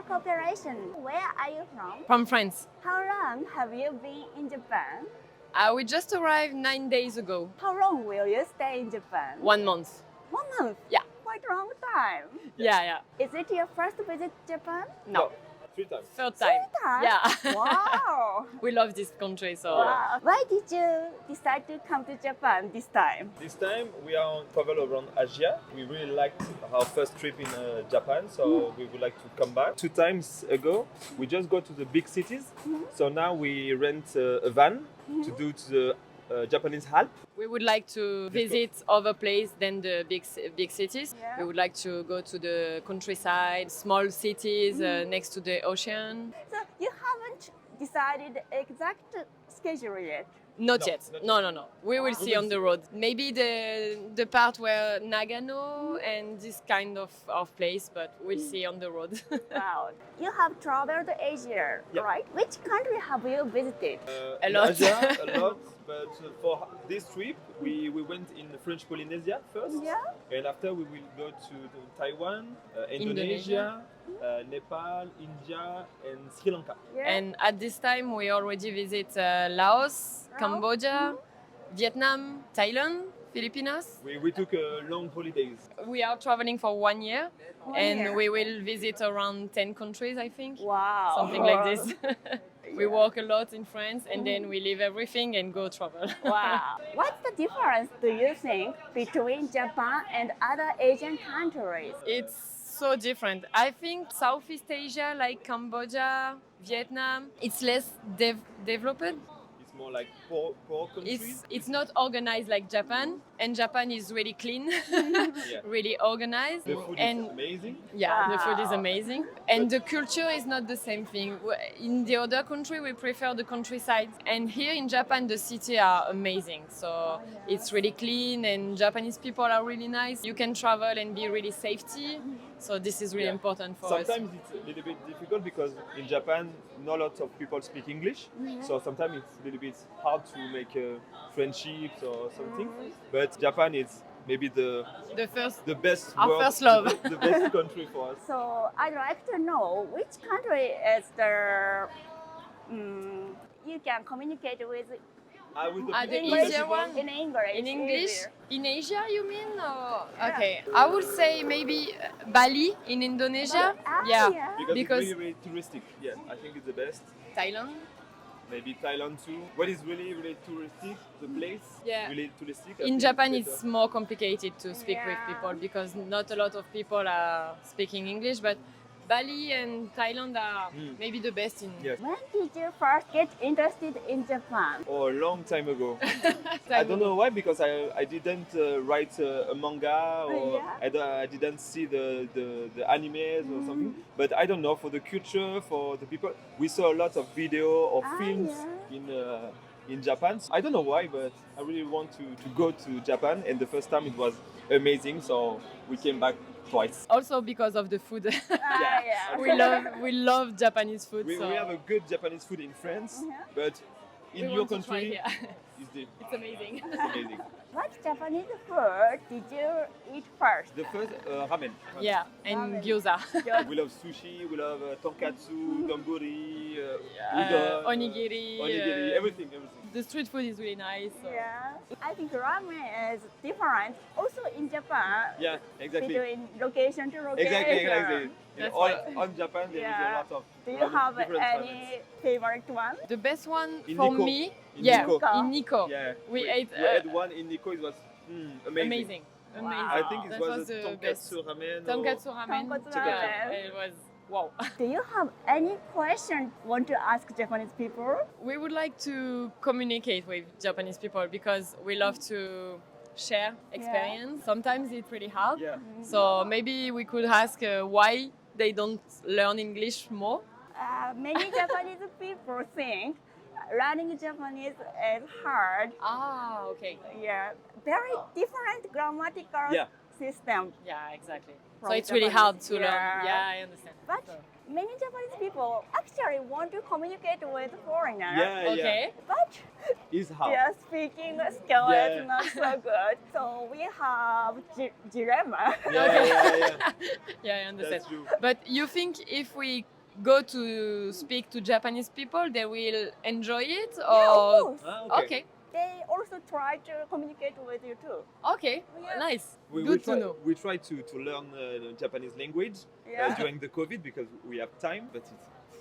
cooperation. Where are you from? From France. How long have you been in Japan? We just arrived 9 days ago. How long will you stay in Japan? 1 month. 1 month? Yeah. Quite a long time. Yeah. Is it your first visit Japan? No. 3 times. Third time. Time? Yeah. Wow. We love this country, so. Wow. Why did you decide to come to Japan this time? This time we are on travel around Asia. We really liked our first trip in Japan, so we would like to come back. 2 times ago, we just go to the big cities. So now we rent a van to do to the Japanese Alps. We would like to visit other places than the big cities. Yeah. We would like to go to the countryside, small cities next to the ocean. So you haven't decided exact schedule yet? Not No, yet. not No. We will see on the road. Maybe the part where Nagano and this kind of place, but we'll see on the road. Wow. You have traveled Asia, Yeah. right? Which country have you visited? A In lot. Asia, a lot. But for this trip, we went in French Polynesia first. Yeah. And after we will go to Taiwan, Indonesia, Nepal, India, and Sri Lanka. Yeah. And at this time, we already visit Laos, Cambodia, Vietnam, Thailand, Philippines. We took long holidays. We are traveling for 1 year, 1 and year. we will visit around 10 countries, I think. Wow. Something like this. We work a lot in France, and then we leave everything and go travel. Wow. What's the difference, do you think, between Japan and other Asian countries? It's so different. I think Southeast Asia, like Cambodia, Vietnam, it's less developed. It's more like poor countries. It's not organized like Japan, and Japan is really clean, Yeah. really organized. The food and is amazing. yeah, the food is Wow. amazing. And the culture is not the same thing. In the other country, we prefer the countryside. And here in Japan, the city are amazing. So it's really clean, and Japanese people are really nice. You can travel and be really safety. So this is really Yeah. important for us. Sometimes it's a little bit difficult because in Japan, not lots of people speak English. So sometimes it's a little bit hard to make friendships or something. But Japan is maybe the best Our world, first love. the best country for us. So I'd like to know which country is the you can communicate with With the The people- easier one? in English. In English? easier. In Asia, you mean? Or? Okay. I would say maybe Bali in Indonesia. Yeah. Because it's really, really touristic. Yeah, I think it's the best. Thailand. Maybe Thailand too. What is really, really touristic, the place, Yeah. really touristic. I In think Japan, better. it's more complicated to speak with Yeah. people because not a lot of people are speaking English. But Bali and Thailand are maybe the best in. Yes. When did you first get interested in Japan? Oh, a long time ago. Time I don't know why, because I didn't write a manga or Yeah. I didn't see the animes or something. But I don't know, for the culture, for the people, we saw a lot of video or films in Japan. I don't know why, but I really want to go to Japan, and the first time it was amazing, so we came back twice. Also because of the food. Yeah. we love Japanese food. We so have a good Japanese food in France, but in we your want to try country, here. it's It's amazing. amazing. What Japanese food did you eat first? The first ramen. Yeah, and Ramen. gyoza. We love sushi, we love tonkatsu, donburi, udon, Onigiri. everything. The street food is really nice. So. Yeah. I think ramen is different also in Japan Yeah, exactly. between location to location. Exactly. In That's all right. on Japan, there is a Yeah. lot of Do you ramen, have different any ramens. favorite one? The best one In for Nikko. me, In yeah, Nikko. in Nikko. Yeah, We ate, We had one in Nikko. It was amazing. Amazing. I think it That was the a tonkatsu best. ramen. Tonkatsu ramen. Tonkatsu Yeah, ramen. it was wow. Do you have any question want to ask Japanese people? We would like to communicate with Japanese people because we love to share experience. Sometimes it's really hard. Yeah. So maybe we could ask why they don't learn English more. Many Japanese people think learning Japanese is hard. Ah, okay. Yeah, very different grammatical Yeah. system. Yeah, exactly. From So it's really hard Japanese, to learn. yeah. Yeah, I understand. But So- many Japanese people actually want to communicate with foreigners. Yeah, Okay. But It's hard. their speaking skill Yeah. is not so good. So we have dilemma. Yeah. Yeah, I understand. That's true. But you think if we go to speak to Japanese people, they will enjoy it? Yeah, of Or course. okay, They also try to communicate with you too. okay, Yeah. nice. We Good try, to know. We try to learn Japanese language Yeah. during the COVID because we have time, but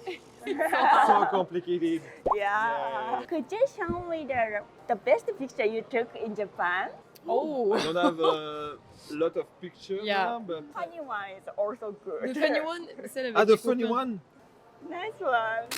it's Yeah. so complicated. Could you show me the best picture you took in Japan? Oh, I don't have a lot of pictures, Yeah. but Funny one is also good. the funny one. the funny one. Nice one.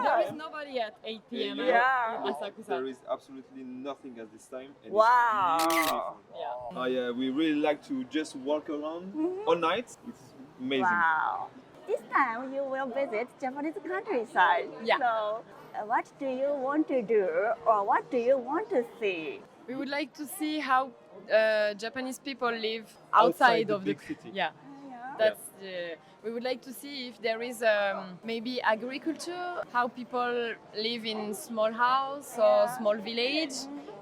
There is nobody at 8 p.m. Yeah. in Asakusa. There is absolutely nothing at this time. And Wow. It's beautiful. Yeah. Oh yeah, we really like to just walk around all night. It's amazing. Wow. This time you will visit Japanese countryside. Yeah. So, what do you want to do, or what do you want to see? We would like to see how Japanese people live Outside outside the of the big city. Yeah, that's. We would like to see if there is maybe agriculture, how people live in small house or small village,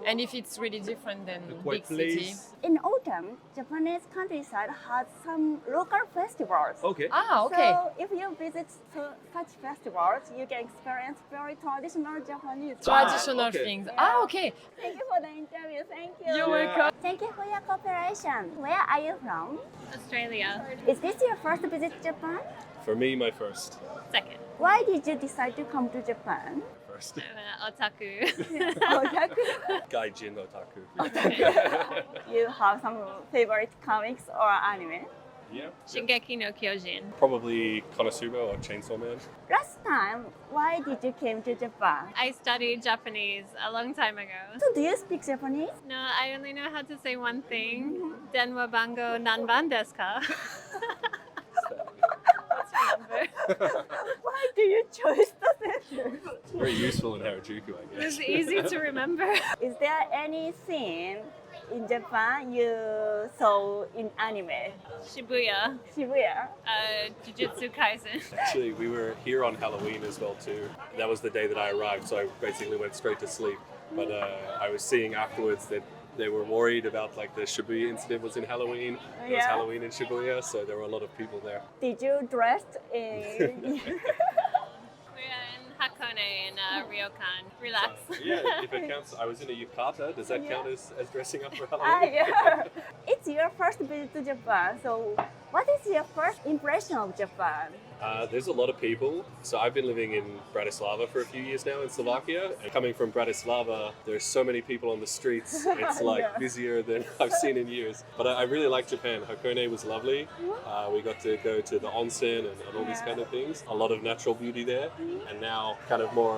and if it's really different than A big quiet city. place. In autumn, Japanese countryside has some local festivals. Okay. Ah, okay. So if you visit such festivals, you can experience very traditional Japanese. Traditional okay. things. Yeah. Ah, okay. Thank you for the interview. Thank you. You're Yeah. welcome. Thank you for your cooperation. Where are you from? Australia. Is this your first visit Japan? For me, my first. Second. Why did you decide to come to Japan? First. I'm an otaku. Otaku. Gaijin otaku. You have some favorite comics or anime? Yeah. Shingeki no Kyojin. Probably Konosuba or Chainsaw Man. Last time, why did you came to Japan? I studied Japanese a long time ago. So do you speak Japanese? No, I only know how to say one thing. Denwa bango nanban desu ka? Let's remember. Why do you choose the sentence? Very useful in Harajuku, I It was guess. easy to remember. Is there any scene in Japan you saw in anime? Shibuya, Shibuya. Jujutsu Kaisen. Actually, we were here on Halloween as well too. That was the day that I arrived, so I basically went straight to sleep. But I was seeing afterwards that they were worried about like the Shibuya incident was in Halloween. It was Yeah. Halloween in Shibuya, so there were a lot of people there. Did you dress in? We're in Hakone in Ryokan. Relax. Yeah, if it counts, I was in a yukata. Does that count as dressing up for Ah, Halloween? yeah. It's your first visit to Japan. So, what is your first impression of Japan? There's a lot of people. So I've been living in Bratislava for a few years now in Slovakia. And coming from Bratislava, there's so many people on the streets. It's like Yeah. busier than I've seen in years. But I really like Japan. Hakone was lovely. We got to go to the onsen and all these kind of things. A lot of natural beauty there. And now kind of more,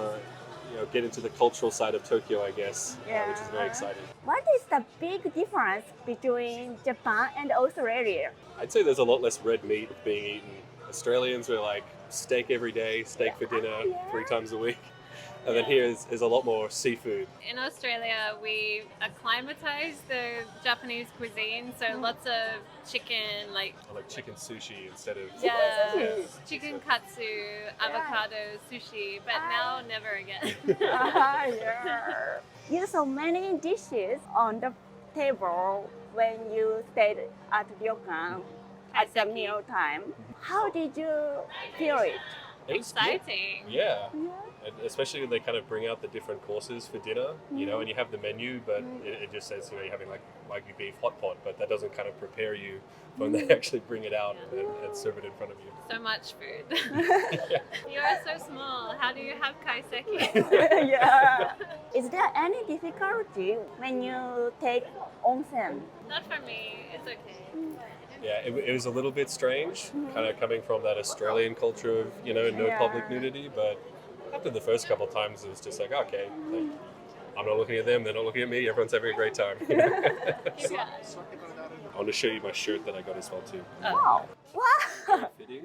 get into the cultural side of Tokyo, I guess, which is very exciting. What is the big difference between Japan and Australia? I'd say there's a lot less red meat being eaten. Australians are like steak every day, steak for dinner 3 times a week. And then here is a lot more seafood. In Australia, we acclimatize the Japanese cuisine, so lots of chicken, like Like chicken sushi instead of chicken katsu, avocado sushi, but now never again. Yeah. You saw many dishes on the table when you stayed at ryokan at the Kaiseki. meal time. How did you feel it? It was good. Exciting. Yeah. And especially when they kind of bring out the different courses for dinner, and you have the menu, but it just says, you're having like Wagyu beef hot pot, but that doesn't kind of prepare you for when they actually bring it out and serve it in front of you. So much food. You are so small. How do you have kaiseki? Yeah. Is there any difficulty when you take onsen? Not for me. It's okay. Yeah, it was a little bit strange, kind of coming from that Australian culture of, no public nudity, but after the first couple of times, it was just like, okay, like, I'm not looking at them, they're not looking at me, everyone's having a great time. Yeah. I want to show you my shirt that I got as well too. Wow. Wow. Fitting.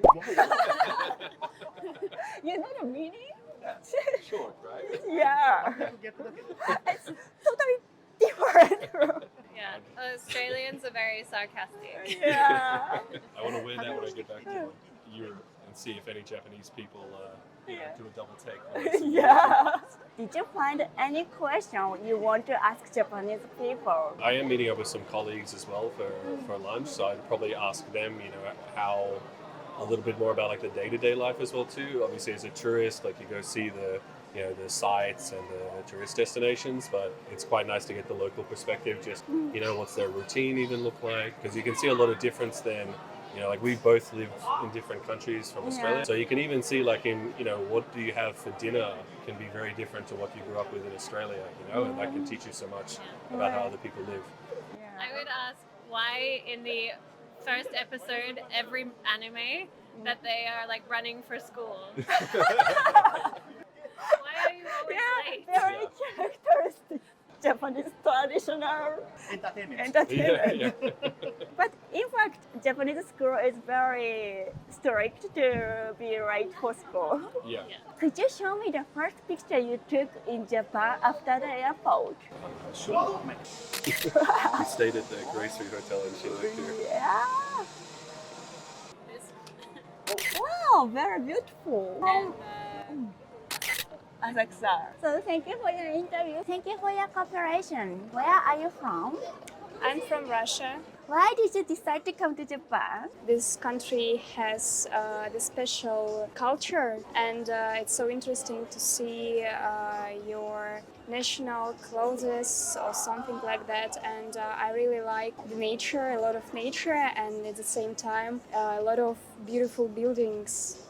You know the meaning? Short, right? Yeah. It's totally different. Yeah. Australians are very sarcastic. Yeah. I want to wear that when I get back to Europe and see if any Japanese people do a double take. when they see me. Yeah. Did you find any question you want to ask Japanese people? I am meeting up with some colleagues as well for lunch, so I'd probably ask them, how a little bit more about like the day-to-day life as well too. Obviously, as a tourist, like you go see the the sites and the tourist destinations, but it's quite nice to get the local perspective. Just what's their routine even look like? Because you can see a lot of difference then. Like we both live in different countries from Australia, so you can even see like in what do you have for dinner can be very different to what you grew up with in Australia. And that can teach you so much about how other people live. I would ask why in the first episode every anime that they are like running for school. Why are you always late? Very characteristic Japanese traditional entertainment. Yeah. But in fact, Japanese school is very strict to be late for school. Yeah. Could you show me the first picture you took in Japan after the airport? Sure. We stayed at the Grey Street Hotel in Shinjuku. Yeah. Wow, very beautiful. And, Asakusa. So thank you for your interview. Thank you for your cooperation. Where are you from? I'm from Russia. Why did you decide to come to Japan? This country has the special culture, and it's so interesting to see your national clothes or something like that. And I really like the nature, a lot of nature, and at the same time, a lot of beautiful buildings.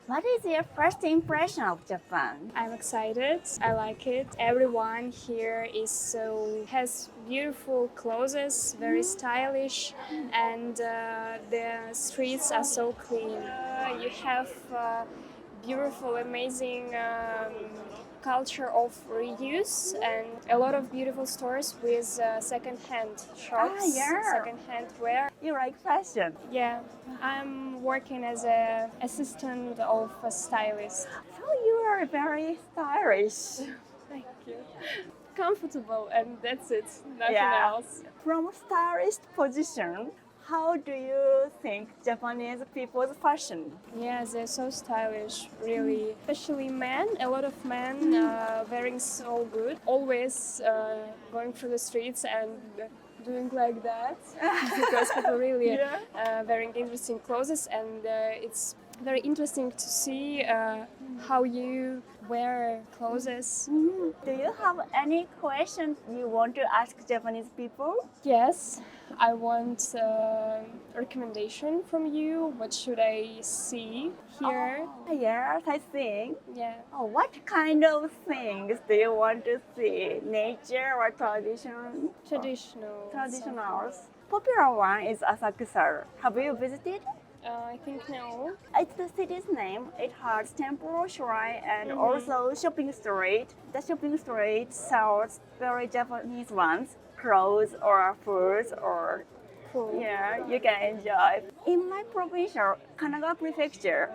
What is your first impression of Japan? I'm excited. I like it. Everyone here has beautiful clothes, very stylish, and the streets are so clean. You have beautiful, amazing culture of reuse and a lot of beautiful stores with second-hand shops, second-hand wear. You like fashion? Yeah, I'm working as an assistant of a stylist. So you are very stylish. Thank you. Comfortable, and that's it. Nothing else. From stylist position, how do you think Japanese people's fashion? Yeah, they're so stylish, really. Especially men, a lot of men wearing so good. Always going through the streets and doing like that because people really wearing interesting clothes, and it's very interesting to see how you wear clothes. Do you have any questions you want to ask Japanese people? Yes, I want a recommendation from you. What should I see here? Yes, I think. Yeah. Oh, what kind of things do you want to see? Nature or tradition? Traditional. Traditionals. Popular one is Asakusa. Have you visited? I think no. It's the city's name. It has temple, shrine, and also shopping street. The shopping street sells very Japanese ones, clothes or foods or you can enjoy. In my provincial Kanagawa prefecture,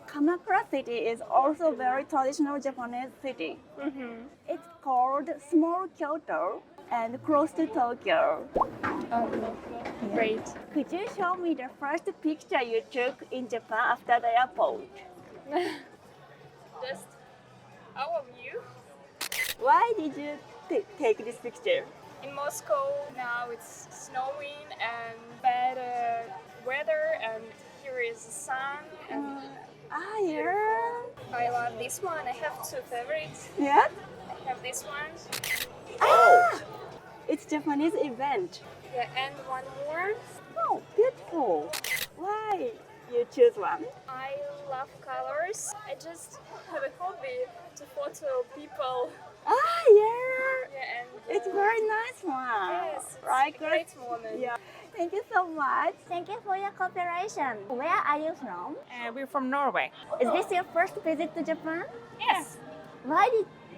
Kamakura city is also very traditional Japanese city. It's called Small Kyoto and close to Tokyo. Great. Could you show me the first picture you took in Japan after the airport? Just our view. Why did you take this picture? In Moscow now it's snowing and bad weather, and here is the sun. And I love this one. I have two favorites. Yeah? I have this one. It's Japanese event. Yeah, and one more. Oh, beautiful. Why you choose one? I love colors. I just have a hobby to photo people. Yeah, and It's very nice one. yes, it's Right, a great moment. Yeah. Thank you so much. Thank you for your cooperation. Where are you from? We're from Norway. Is this your first visit to Japan? Yes. Why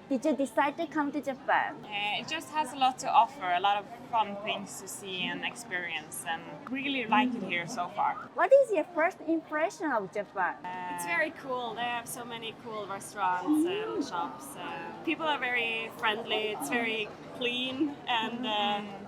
did you decide to come to Japan? It just has a lot to offer, a lot of fun things to see and experience, and really like it here so far. What is your first impression of Japan? It's very cool. They have so many cool restaurants and shops. People are very friendly. It's very clean and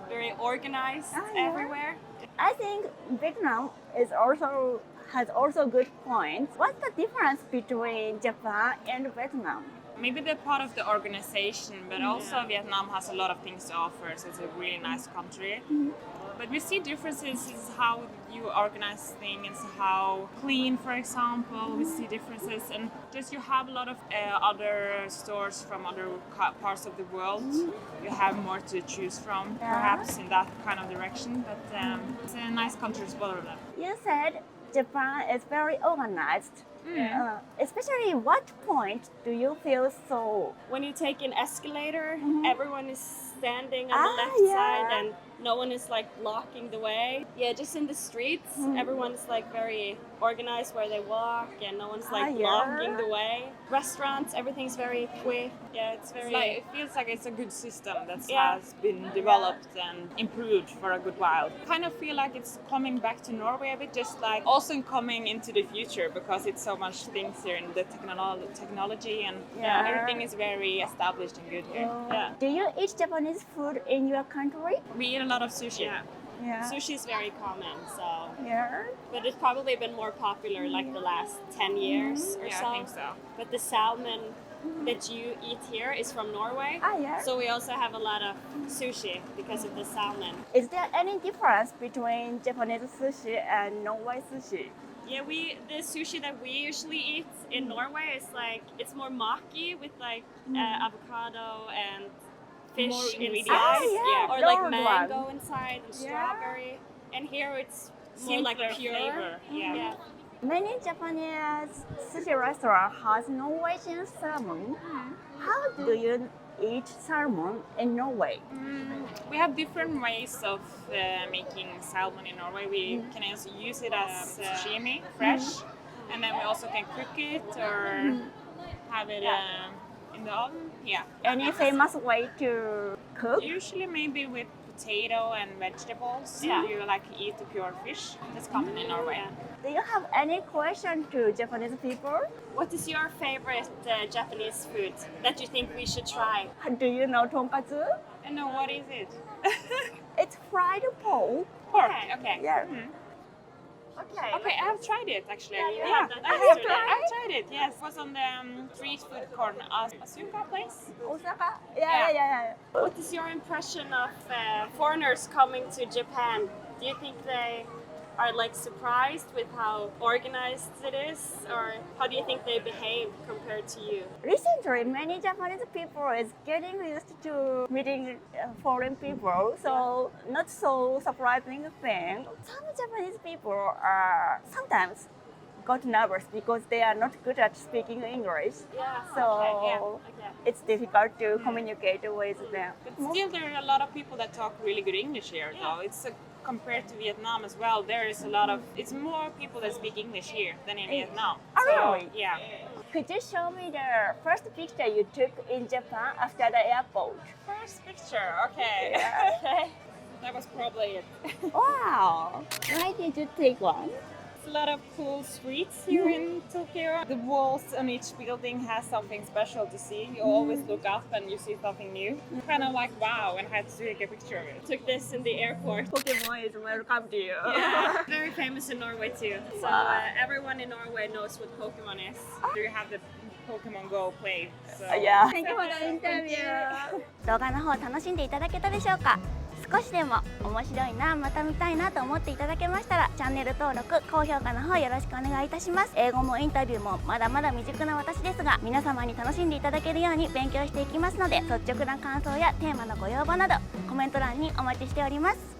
very organized everywhere. I think Vietnam has also good points. What's the difference between Japan and Vietnam? Maybe they're part of the organization, but also Vietnam has a lot of things to offer, so it's a really nice country. But we see differences in how you organize things, how clean, for example. We see differences, and just you have a lot of other stores from other parts of the world. You have more to choose from, perhaps in that kind of direction. But it's a nice country as well. You said Japan is very organized. Especially what point do you feel so? When you take an escalator, everyone is standing on the left yeah. side and no one is like blocking the way. Yeah, just in the streets, everyone's like very organized where they walk and no one's like blocking the way. Restaurants, everything's very quick. Yeah, it's very... it feels like it's a good system that has been developed and improved for a good while. Kind of feel like it's coming back to Norway a bit, just like also coming into the future because it's so much things here in the technology and everything is very established and good here. Yeah. Do you eat Japanese food in your country? We eat a lot of sushi. Yeah. Sushi is very common, so... Yeah. But it's probably been more popular like the last 10 years or so. I think so. But the salmon that you eat here is from Norway. So we also have a lot of sushi because of the salmon. Is there any difference between Japanese sushi and Norway sushi? Yeah, the sushi that we usually eat in Norway is like, it's more maki with like avocado and fish More inside. ingredients. Or like mango inside and strawberry. And here it's more like Simpler pure. flavor. Yeah. Many Japanese sushi restaurants has Norwegian salmon. How do you eat salmon in Norway? We have different ways of making salmon in Norway. We can also use it as sashimi, fresh, and then we also can cook it or have it in the oven. Yeah. Any famous way to cook? Usually maybe with potato and vegetables. You like eat the pure fish. That's common in Norway. Do you have any question to Japanese people? What is your favorite Japanese food that you think we should try? Do you know tonkatsu? And then what is it? It's fried pork. Pork. Okay. Yeah. Okay, I have tried it actually. Yeah, I have tried it. Yes, it was on the street food corner, Asuka place. Osaka? Yeah. What is your impression of foreigners coming to Japan? Do you think they are like surprised with how organized it is, or how do you think they behave compared to you? Recently, many Japanese people is getting used to meeting foreign people, so not so surprising thing. Some Japanese people are sometimes got nervous because they are not good at speaking English. So it's difficult to communicate with them. But still, there are a lot of people that talk really good English here, though. It's compared to Vietnam as well. There is a lot of. It's more people that speak English here than in Vietnam. Really? Yeah. Could you show me the first picture you took in Japan after the airport? First picture. Okay. That was probably it. Wow! Why did you take one? A lot of cool streets here in Tokyo. The walls on each building has something special to see. You always look up and you see something new. Kind of like wow, and had to take a picture of it. Took this in the airport. Pokemon is welcome to you. Yeah, very famous in Norway too. So everyone in Norway knows what Pokemon is. You have the Pokemon Go play. So. Yeah. Thank you for the interview. 動画の方楽しんでいただけたでしょうか？少しでも面白いな、また見たいなと思っていただけましたらチャンネル登録、高評価の方よろしくお願いいたします。英語もインタビューもまだまだ未熟な私ですが、皆様に楽しんでいただけるように勉強していきますので、率直な感想やテーマのご要望などコメント欄にお待ちしております。